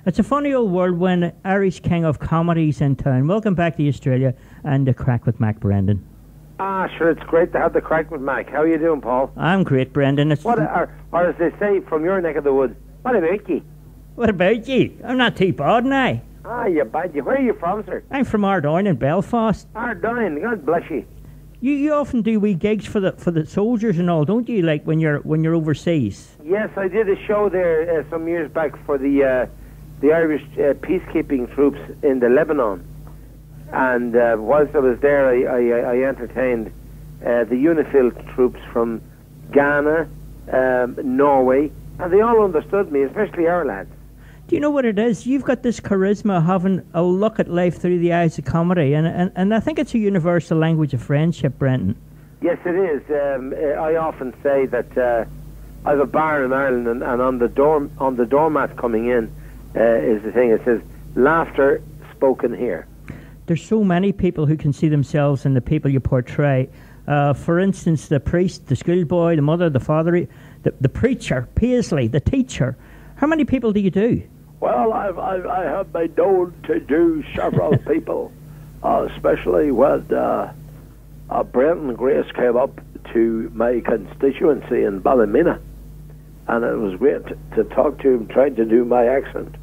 It's a funny old world when Irish King of Comedy's in town. Welcome back to Australia and the Craic with Mac, Brendan. Sure, it's great to have the Craic with Mac. How are you doing, Paul? I'm great, Brendan. Or as they say from your neck of the woods, what about you? What about you? I'm not too bad now. You bad. Where are you from, sir? I'm from Ardoyne in Belfast. Ardoyne, God bless you. You often do wee gigs for the soldiers and all, don't you? Like when you're overseas. Yes, I did a show there some years back for the Irish peacekeeping troops in the Lebanon, and whilst I was there, I entertained the UNIFIL troops from Ghana, Norway, and they all understood me, especially our lads. Do you know what it is? You've got this charisma of having a look at life through the eyes of comedy, and I think it's a universal language of friendship, Brendan. Yes, it is. I often say that I have a bar in Ireland, and on the doormat coming in is the thing. It says, "Laughter spoken here." There's so many people who can see themselves in the people you portray. For instance, the priest, the schoolboy, the mother, the father, the preacher, Paisley, the teacher. How many people do you do? Well, I have been known to do several people, especially when Brendan Grace came up to my constituency in Ballymena, and it was great to talk to him trying to do my accent.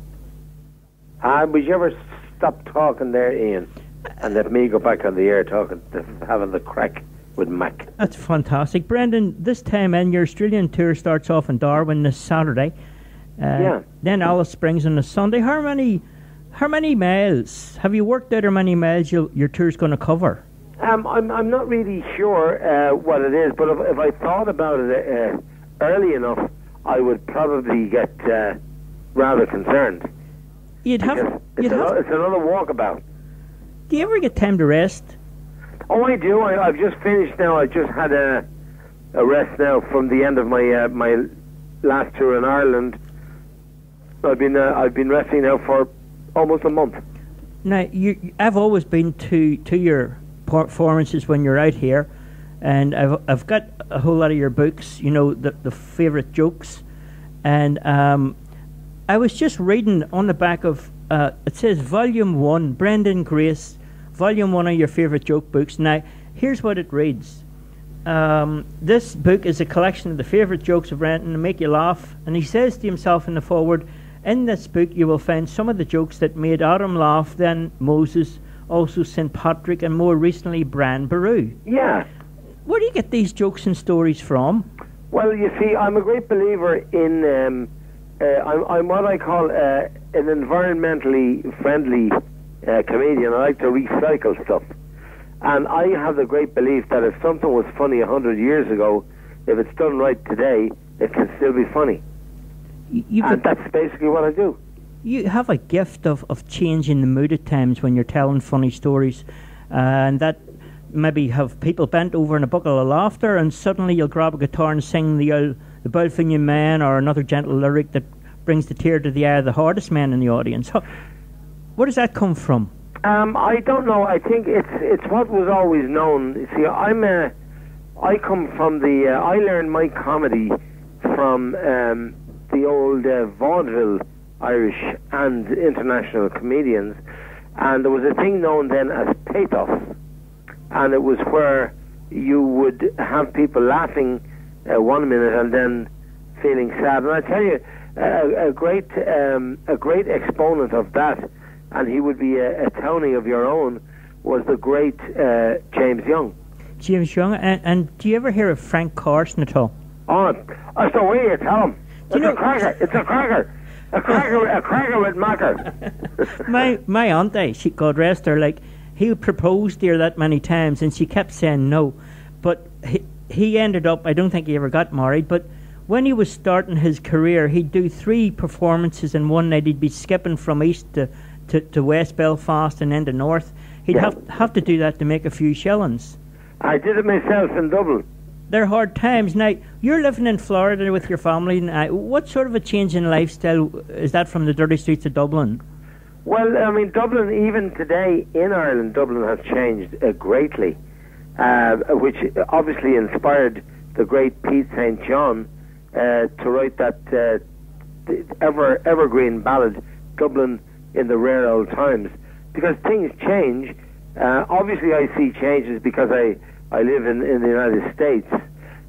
Would you ever stop talking there, Ian, and let me go back on the air having the Craic with Mac? That's fantastic. Brendan, this time in, your Australian tour starts off in Darwin this Saturday. Then Alice Springs on a Sunday. How many miles have you worked out? How many miles your tour's going to cover? I'm not really sure what it is, but if I thought about it early enough, I would probably get rather concerned. It's another walkabout. Do you ever get time to rest? Oh, I do. I've just finished now. I just had a rest now from the end of my my last tour in Ireland. I've been resting now for almost a month. Now, I've always been to your performances when you're out here, and I've got a whole lot of your books. You know, the favourite jokes, and I was just reading on the back of it says Volume 1, Brendan Grace, Volume 1 of your favourite joke books. Now, here's what it reads. This book is a collection of the favourite jokes of Brendan to make you laugh, and he says to himself in the foreword, in this book you will find some of the jokes that made Adam laugh, then Moses, also St. Patrick, and more recently Bran Baru. Yeah. Where do you get these jokes and stories from? Well, you see, I'm a great believer in I'm what I call an environmentally friendly comedian. I like to recycle stuff. And I have the great belief that if something was funny 100 years ago, if it's done right today, it can still be funny. And that's basically what I do. You have a gift of changing the mood at times when you're telling funny stories, and that maybe have people bent over in a buckle of laughter, and suddenly you'll grab a guitar and sing the Balfinian Man or another gentle lyric that brings the tear to the eye of the hardest man in the audience. Where does that come from? I don't know. I think it's what was always known. You see, I come from I learned my comedy from the old vaudeville Irish and international comedians, and there was a thing known then as pathos, and it was where you would have people laughing 1 minute and then feeling sad. And I tell you, a great exponent of that, and he would be a townie of your own, was the great James Young. James Young, and do you ever hear of Frank Carson at all? Oh, that's the way you tell him. It's a cracker. It's a cracker. A cracker with macker. my auntie, she, God rest her, like, he proposed to her that many times, and she kept saying no. But he ended up, I don't think he ever got married, but when he was starting his career, he'd do 3 performances in one night. He'd be skipping from east to West Belfast and then to north. He'd have to do that to make a few shillings. I did it myself in Dublin. They're hard times. Now, you're living in Florida with your family. What sort of a change in lifestyle is that from the dirty streets of Dublin? Well, I mean, Dublin, even today in Ireland, Dublin has changed greatly, which obviously inspired the great Pete St. John to write that evergreen ballad, Dublin in the rare old times, because things change. Obviously, I see changes because I live in the United States.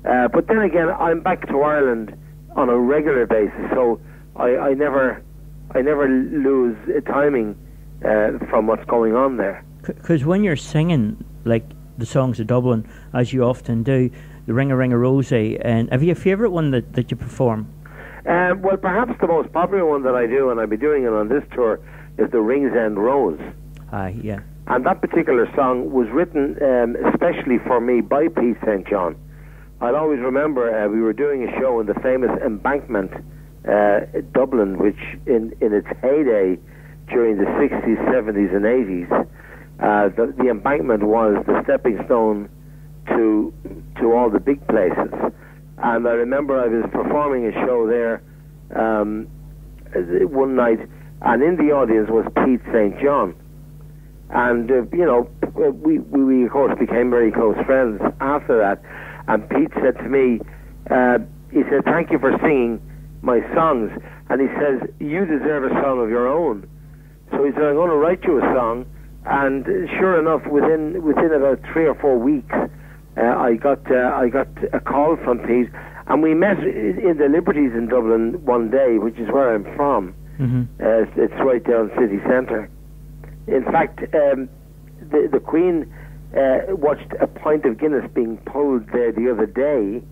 But then again, I'm back to Ireland on a regular basis, so I never lose timing from what's going on there. Because when you're singing like the songs of Dublin, as you often do, the Ring a Ring a Rosie, and have you a favourite one that you perform? Well, perhaps the most popular one that I do, and I'll be doing it on this tour, is the Rings End Rose. Aye, yeah. And that particular song was written especially for me by Pete St. John. I'll always remember we were doing a show in the famous Embankment, Dublin, which in its heyday during the 60s, 70s and 80s, the Embankment was the stepping stone to all the big places. And I remember I was performing a show there one night, and in the audience was Pete St. John. And, we of course became very close friends after that. And Pete said to me, he said, "Thank you for singing my songs." And he says, "You deserve a song of your own." So he said, "I'm going to write you a song." And sure enough, within about 3 or 4 weeks, I got a call from Pete, and we met in the Liberties in Dublin one day, which is where I'm from. Mm-hmm. It's right down city centre. In fact, the Queen watched a pint of Guinness being pulled there the other day.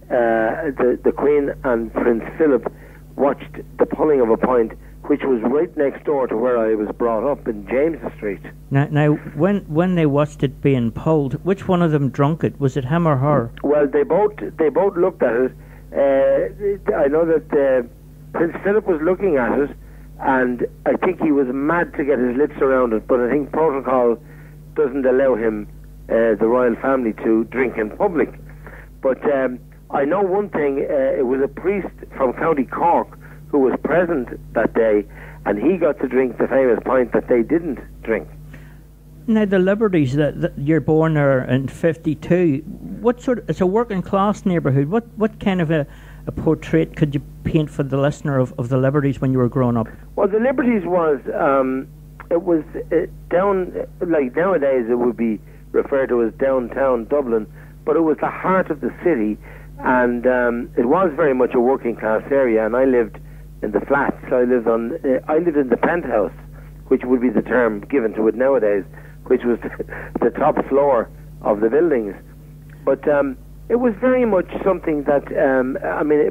The Queen and Prince Philip watched the pulling of a pint, which was right next door to where I was brought up in James Street. Now, when they watched it being pulled, which one of them drunk it? Was it him or her? Well, they both looked at it. I know that Prince Philip was looking at it, and I think he was mad to get his lips around it, but I think protocol doesn't allow him, the royal family, to drink in public. But I know one thing, it was a priest from County Cork who was present that day, and he got to drink the famous pint that they didn't drink. Now, the Liberties, that you're born there in 52, what sort of, it's a working class neighbourhood, what kind of a portrait could you paint for the listener of the Liberties when you were growing up? Well, the Liberties was, it was down, like nowadays it would be referred to as downtown Dublin, but it was the heart of the city, and it was very much a working class area, and I lived in the flats. So I lived in the penthouse, which would be the term given to it nowadays, which was the top floor of the buildings. But it was very much something that,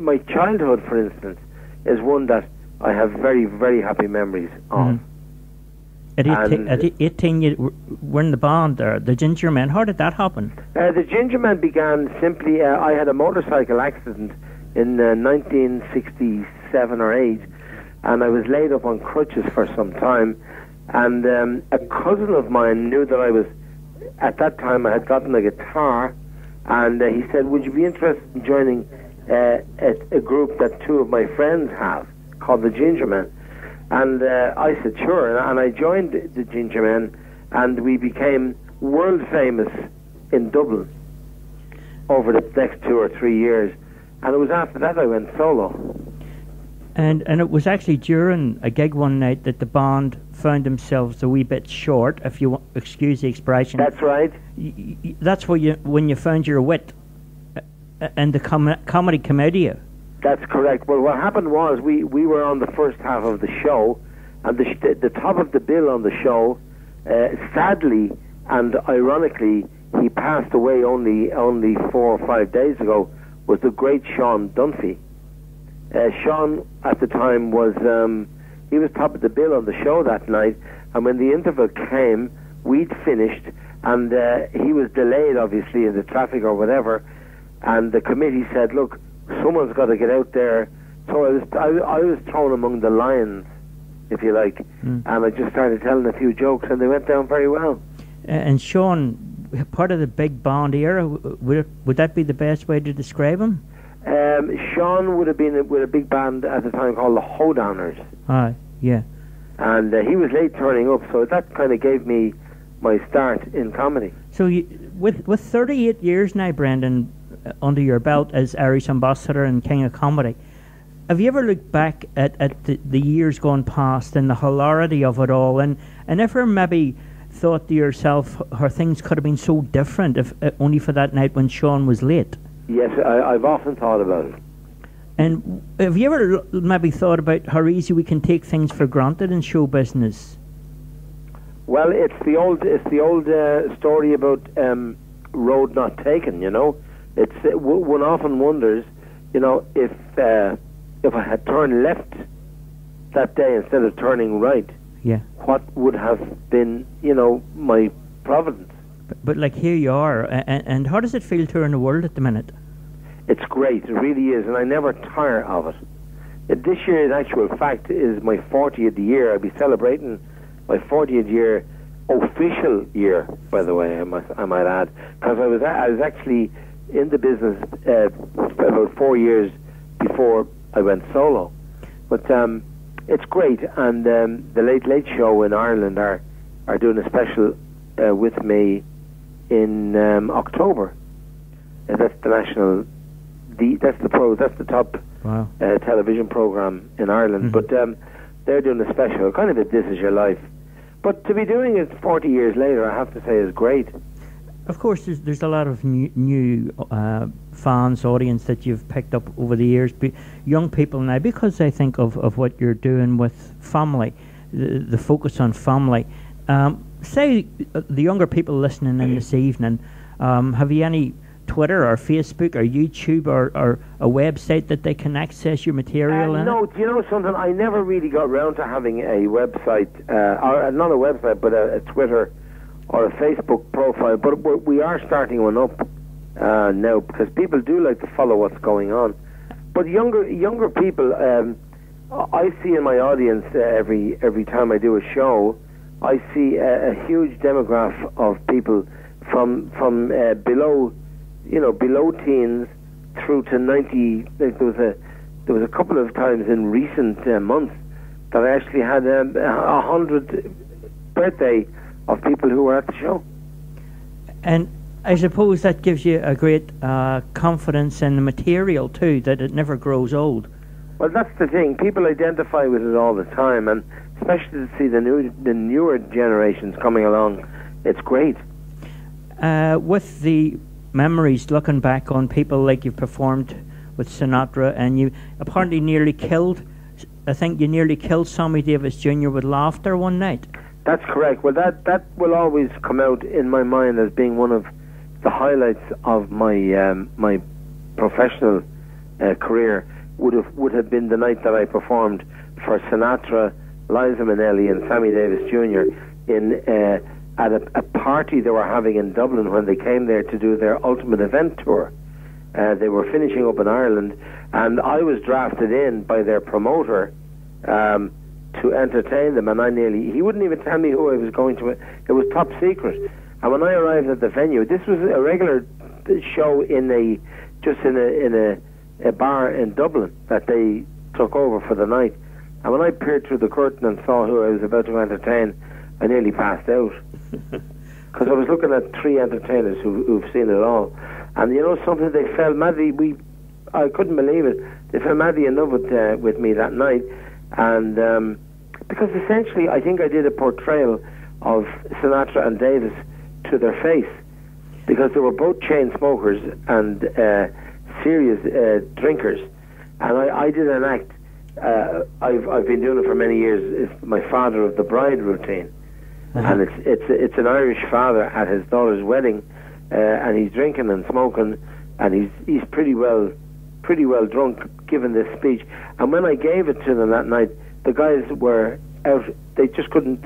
my childhood, for instance, is one that I have very, very happy memories of. Mm-hmm. At 18, you were in the band there, the Ginger Men. How did that happen? The Ginger Men began simply, I had a motorcycle accident in 1967 or 8, and I was laid up on crutches for some time, and a cousin of mine knew that I was, at that time I had gotten a guitar, and he said, "Would you be interested in joining a group that 2 of my friends have, called the Ginger Men?" And I said, "Sure," and I joined the Ginger Men, and we became world famous in Dublin over the next 2 or 3 years. And it was after that I went solo. And it was actually during a gig one night that the band found themselves a wee bit short, if you excuse the expression. That's right. That's when you found your wit and the comedy commedia. That's correct. Well, what happened was we were on the first half of the show, and the top of the bill on the show, sadly and ironically, he passed away only 4 or 5 days ago, was the great Sean Dunphy. Sean, at the time, was he was top of the bill on the show that night, and when the interval came, we'd finished, and he was delayed, obviously, in the traffic or whatever, and the committee said, "Look, someone's got to get out there." So I was thrown among the lions, if you like, and I just started telling a few jokes, and they went down very well. And Sean, part of the big band era, would that be the best way to describe him? Sean would have been with a big band at the time called the Hoedowners. Aye, yeah. And he was late turning up, so that kind of gave me my start in comedy. So with 38 years now, Brendan, under your belt as Irish Ambassador and King of Comedy, have you ever looked back at the years gone past and the hilarity of it all, and ever maybe thought to yourself how things could have been so different if only for that night when Sean was late? Yes, I've often thought about it. And have you ever maybe thought about how easy we can take things for granted in show business? Well, it's the old story about road not taken. You know, it's one often wonders, you know, if I had turned left that day instead of turning right, yeah, what would have been, you know, my providence? But like here you are, and how does it feel touring the world at the minute? It's great, it really is, and I never tire of it. This year, in actual fact, is my 40th year. I'll be celebrating my 40th year, official year, by the way, I might add, because I was actually in the business about 4 years before I went solo. But it's great, and the Late Late Show in Ireland are doing a special with me in October. That's the national. That's the top wow. Television program in Ireland. But they're doing a special, kind of a This Is Your Life. But to be doing it 40 years later, I have to say, is great. Of course, there's a lot of new fans, audience that you've picked up over the years, young people now, because I think of what you're doing with family, the focus on family. Say the younger people listening in this evening, have you any Twitter or Facebook or YouTube or a website that they can access your material in? No, do you know something? I never really got round to having a website, or not a website, but a Twitter or a Facebook profile. But we are starting one up now, because people do like to follow what's going on. But younger people, I see in my audience every time I do a show, I see a huge demographic of people from below. You know, below teens through to 90. There was a couple of times in recent months that I actually had 100 birthday of people who were at the show. And I suppose that gives you a great confidence in the material too, that it never grows old. Well, that's the thing. People identify with it all the time, and especially to see the newer generations coming along, it's great. With the memories, looking back on people like you've performed with Sinatra, and you apparently nearly killed, I think you nearly killed Sammy Davis Jr. with laughter one night. That's correct. Well, that will always come out in my mind as being one of the highlights of my my professional career. Would have been the night that I performed for Sinatra, Liza Minnelli, and Sammy Davis Jr. in at a party they were having in Dublin when they came there to do their ultimate event tour. They were finishing up in Ireland, and I was drafted in by their promoter to entertain them, and he wouldn't even tell me who I was going to. It was top secret. And when I arrived at the venue, this was a regular show in a bar in Dublin that they took over for the night. And when I peered through the curtain and saw who I was about to entertain, I nearly passed out. Because I was looking at three entertainers who've seen it all. And you know something, they fell madly, I couldn't believe it, they fell madly in love with me that night. And because essentially I think I did a portrayal of Sinatra and Davis to their face, because they were both chain smokers and serious drinkers. And I did an act, I've been doing it for many years, it's my Father of the Bride routine. And it's an Irish father at his daughter's wedding, and he's drinking and smoking, and he's pretty well drunk giving this speech. And when I gave it to them that night, the guys were out. They just couldn't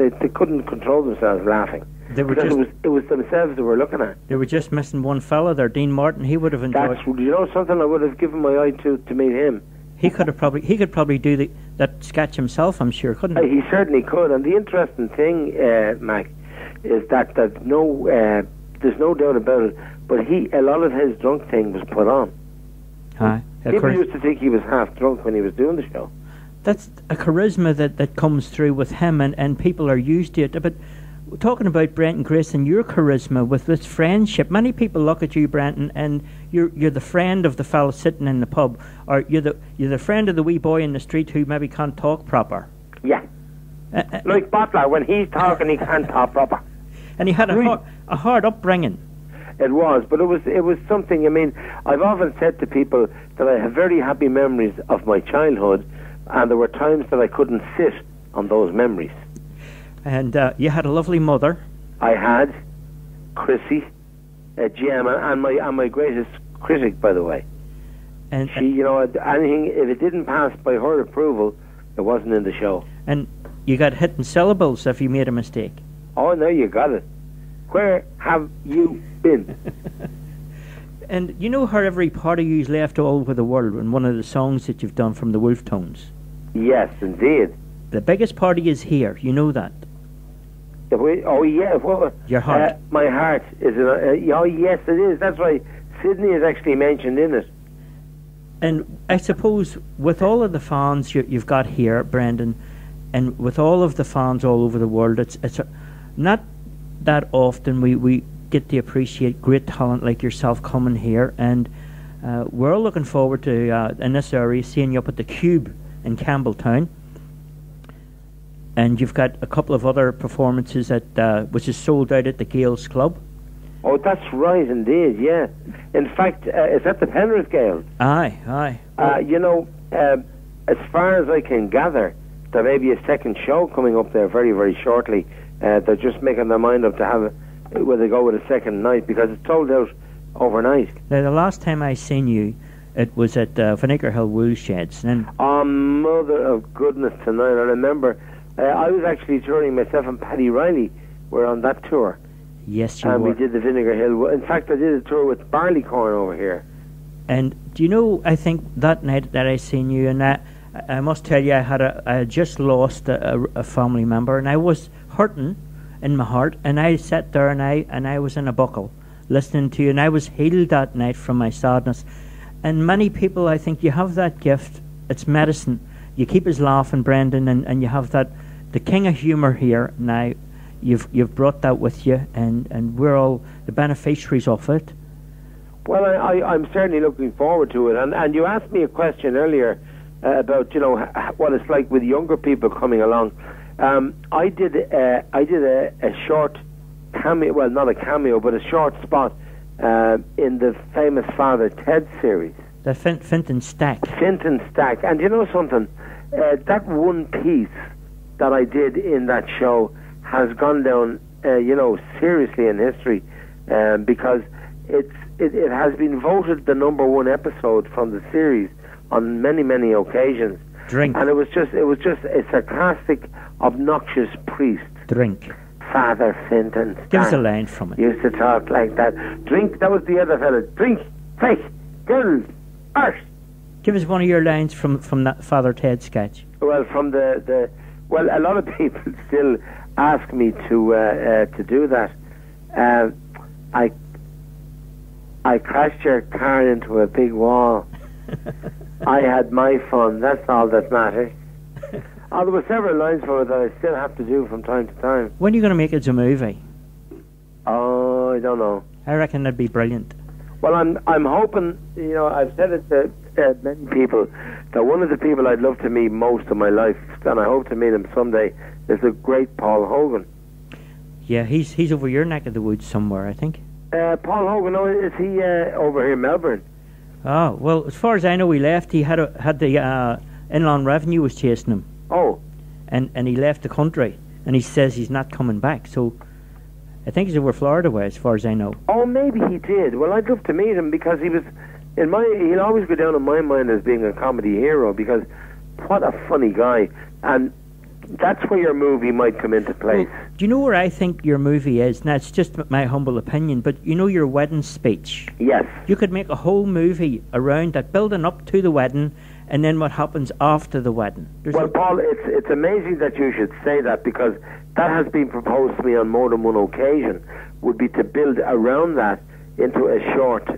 control themselves laughing. Because it was themselves they were looking at. They were just missing one fella there, Dean Martin. He would have enjoyed. You know something, I would have given my eye to meet him. He could probably do that sketch himself, I'm sure, couldn't he? He certainly could. And the interesting thing, Mac, is that there's no doubt about it. But a lot of his drunk thing was put on. People used to think he was half drunk when he was doing the show. That's a charisma that comes through with him, and people are used to it. But talking about Brenton Grace and your charisma with this friendship, many people look at you, Brenton, and you're the friend of the fellow sitting in the pub, or you're the friend of the wee boy in the street who maybe can't talk proper. Yeah. Like Butler, when he's talking, he can't talk proper. And he had a hard upbringing. It was, but it was something. I mean, I've often said to people that I have very happy memories of my childhood, and there were times that I couldn't sit on those memories. And you had a lovely mother. I had Chrissy, Gemma, and my greatest critic, by the way. And she, you know, anything if it didn't pass by her approval, it wasn't in the show. And you got hit in syllables if you made a mistake. Oh no, you got it. Where have you been? And you know how every part of you's left all over the world in one of the songs that you've done from the Wolf Tones? Yes, indeed. The biggest part of you is here. You know that. Oh yeah, well, your heart. My heart is. Oh yes, it is. That's right. Sydney is actually mentioned in it. And I suppose with all of the fans you've got here, Brendan, and with all of the fans all over the world, it's not that often we get to appreciate great talent like yourself coming here, and we're all looking forward to in this area seeing you up at the Cube in Campbelltown. And you've got a couple of other performances at which is sold out at the Gales Club. Oh, that's right, indeed, yeah. In fact, it's at the Penrith Gales. Aye. You know, as far as I can gather, there may be a second show coming up there very, very shortly. They're just making their mind up to have where they go with a second night, because it's sold out overnight. Now, the last time I seen you, it was at Vinegar Hill Wool Sheds. And oh, mother of goodness tonight, I remember. I was actually touring, myself and Paddy Riley were on that tour. Yes, you were. And we did the Vinegar Hill. In fact, I did a tour with Barleycorn over here. And do you know, I think that night that I seen you, and I must tell you, I had just lost a family member, and I was hurting in my heart, and I sat there and I was in a buckle listening to you, and I was healed that night from my sadness. And many people, I think, you have that gift. It's medicine. You keep us laughing, Brendan, and you have that, the king of humour here now. You've brought that with you, and we're all the beneficiaries of it. Well, I'm certainly looking forward to it. And you asked me a question earlier about, you know, what it's like with younger people coming along. I did a short cameo, well, not a cameo, but a short spot in the famous Father Ted series. The Finton Stack. Finton Stack. And you know something? That one piece that I did in that show has gone down, you know, seriously in history, because it has been voted the #1 episode from the series on many occasions. Drink. And it was just a sarcastic, obnoxious priest. Drink. Father Finton Stack. Give us a line from it. Used to talk like that. Drink. That was the other fella. Drink. Fish. Girls. Arse. Give us one of your lines from that Father Ted sketch. Well, from the well, a lot of people still ask me to do that. I crashed your car into a big wall. I had my fun. That's all that matters. Oh, there were several lines from it that I still have to do from time to time. When are you going to make it as a movie? Oh, I don't know. I reckon that'd be brilliant. Well, I'm hoping, you know, I've said it to many people, that one of the people I'd love to meet most of my life, and I hope to meet him someday, is the great Paul Hogan. Yeah, he's over your neck of the woods somewhere, I think. Paul Hogan, oh, is he over here in Melbourne? Oh, well, as far as I know, he left. He had the Inland Revenue was chasing him. Oh. And he left the country, and he says he's not coming back, so I think he's over Florida way, as far as I know. Oh, maybe he did. Well, I'd love to meet him, because he was, he'll always go down in my mind as being a comedy hero, because what a funny guy. And that's where your movie might come into place. Well, do you know where I think your movie is? Now, it's just my humble opinion, but you know your wedding speech? Yes. You could make a whole movie around that, building up to the wedding, and then what happens after the wedding. Well, Paul, it's amazing that you should say that, because that has been proposed to me on more than one occasion, would be to build around that into a short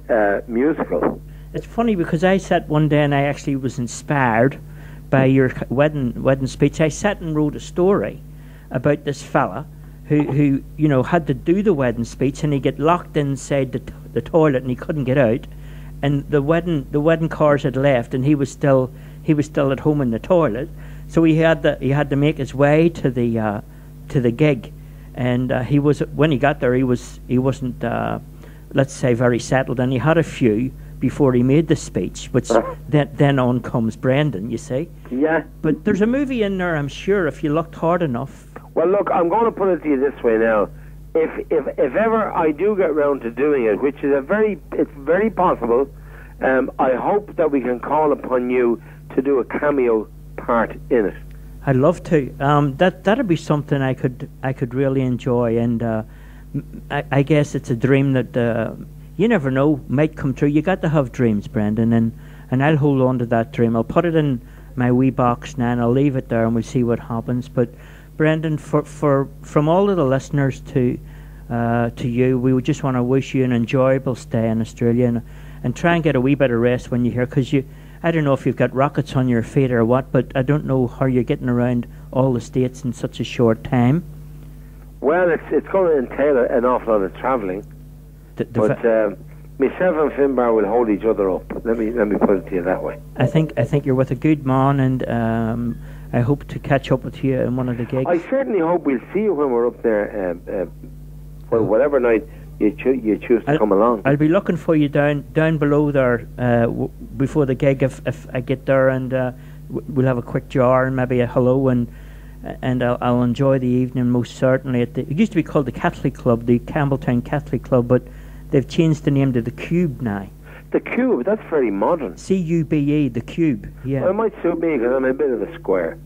musical. It's funny, because I sat one day and I actually was inspired by your wedding speech. I sat and wrote a story about this fella who you know had to do the wedding speech, and he get locked inside the toilet and he couldn't get out, and the wedding cars had left, and he was still at home in the toilet, so he had to make his way to the gig, and he was when he got there he wasn't let's say very settled, and he had a few before he made the speech, which then on comes Brendan, you see. Yeah. But there's a movie in there, I'm sure, if you looked hard enough. Well, look, I'm going to put it to you this way now. If ever I do get round to doing it, which is it's very possible, I hope that we can call upon you to do a cameo part in it. I'd love to. That'd be something I could really enjoy, and I guess it's a dream that you never know might come true. You got to have dreams, Brendan, and I'll hold on to that dream. I'll put it in my wee box now, and I'll leave it there, and we'll see what happens. But Brendan, from all of the listeners to you, we would just want to wish you an enjoyable stay in Australia, and try and get a wee bit of rest when you're here, because I don't know if you've got rockets on your feet or what, but I don't know how you're getting around all the states in such a short time. Well, it's going to entail an awful lot of travelling, but myself and Finbar will hold each other up. Let me put it to you that way. I think you're with a good man, and I hope to catch up with you in one of the gigs. I certainly hope we'll see you when we're up there, for whatever night you choose to come along. I'll be looking for you down below there before the gig if I get there, and we'll have a quick jar and maybe a hello, and I'll enjoy the evening most certainly. It used to be called the Catholic Club, the Campbelltown Catholic Club, but they've changed the name to the Cube now. The Cube, that's very modern. C-U-B-E, the Cube. Yeah. Well, it might suit me because I'm a bit of a square.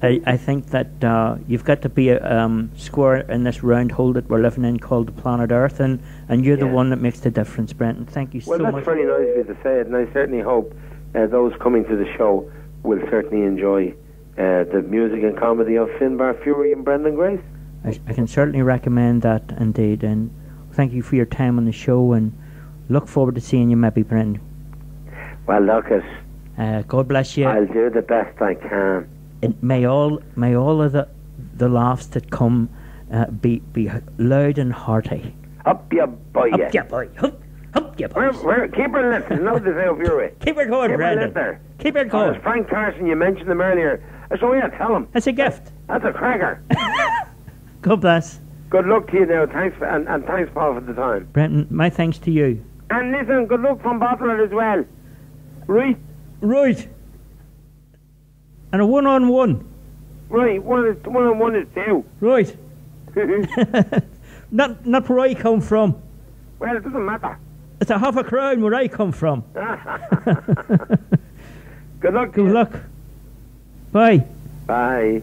I think that you've got to be a square in this round hole that we're living in called the planet Earth, and you're the one that makes the difference, Brenton. Thank you so much. Well, that's very nice of you to say it, and I certainly hope those coming to the show will certainly enjoy the music and comedy of Finbar Fury and Brendan Grace. I can certainly recommend that indeed, and thank you for your time on the show, and look forward to seeing you maybe, Brendan. Well, look God bless you. I'll do the best I can. And may all of the laughs that come be loud and hearty. Up ya boy. Up ya boy. Up ya boy. Keep her lifting. Notice how you're it. Keep her going, Brendan. Keep her going. Frank Carson, you mentioned him earlier. So yeah, tell him. That's a gift. That's a cracker. God bless. Good luck to you now. Thanks and thanks, Paul, for the time. Brenton, my thanks to you. And listen, good luck from Bottle as well. Right. And a one-on-one. Right, one-on-one is two. Right. not where I come from. Well, it doesn't matter. It's a half a crown where I come from. Good luck. Good luck. Bye. Bye.